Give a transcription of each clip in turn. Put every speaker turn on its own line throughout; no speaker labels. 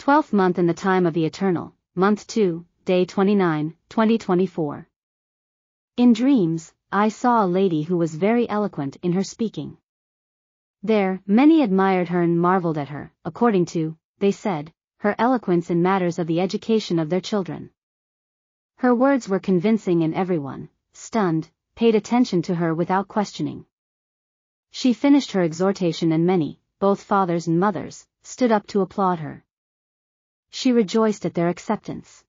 12th month in the time of the Eternal, month 2, day 29, 2024. In dreams, I saw a lady who was very eloquent in her speaking. There, many admired her and marveled at her, according to, they said, her eloquence in matters of the education of their children. Her words were convincing and everyone, stunned, paid attention to her without questioning. She finished her exhortation and many, both fathers and mothers, stood up to applaud her. She rejoiced at their acceptance.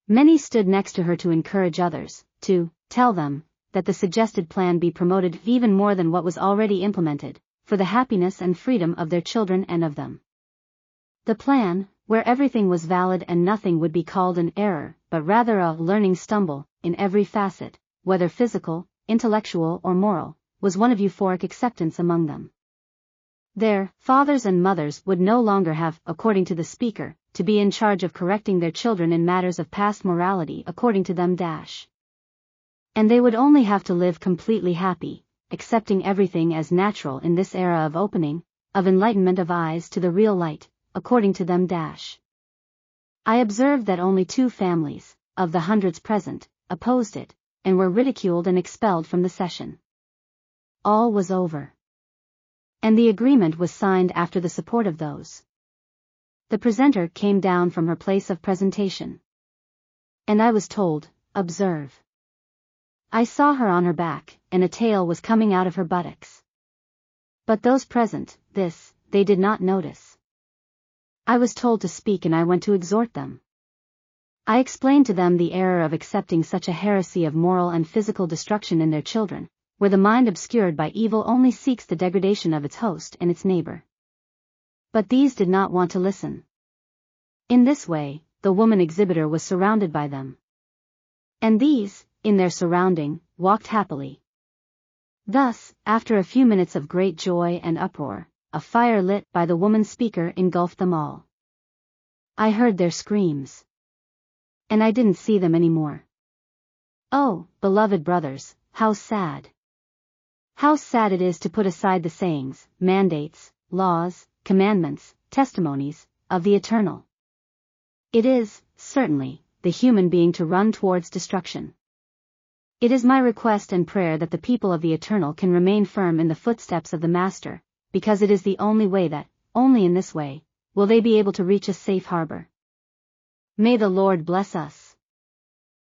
Many stood next to her to encourage others, to tell them that the suggested plan be promoted even more than what was already implemented, for the happiness and freedom of their children and of them. The plan, where everything was valid and nothing would be called an error, but rather a learning stumble, in every facet, whether physical, intellectual or moral, was one of euphoric acceptance among them. Their fathers and mothers would no longer have, according to the speaker, to be in charge of correcting their children in matters of past morality according to them. And they would only have to live completely happy, accepting everything as natural in this era of opening, of enlightenment of eyes to the real light, according to them. I observed that only 2 families, of the hundreds present, opposed it, and were ridiculed and expelled from the session. All was over. And the agreement was signed after the support of those. The presenter came down from her place of presentation. And I was told, observe. I saw her on her back, and a tail was coming out of her buttocks. But those present, they did not notice. I was told to speak and I went to exhort them. I explained to them the error of accepting such a heresy of moral and physical destruction in their children, where the mind obscured by evil only seeks the degradation of its host and its neighbor. But these did not want to listen. In this way, the woman exhibitor was surrounded by them. And these, in their surrounding, walked happily. Thus, after a few minutes of great joy and uproar, a fire lit by the woman speaker engulfed them all. I heard their screams. And I didn't see them anymore. Oh, beloved brothers, how sad! How sad it is to put aside the sayings, mandates, laws, commandments, testimonies, of the Eternal. It is, certainly, the human being to run towards destruction. It is my request and prayer that the people of the Eternal can remain firm in the footsteps of the Master, because it is the only way that, only in this way, will they be able to reach a safe harbor. May the Lord bless us.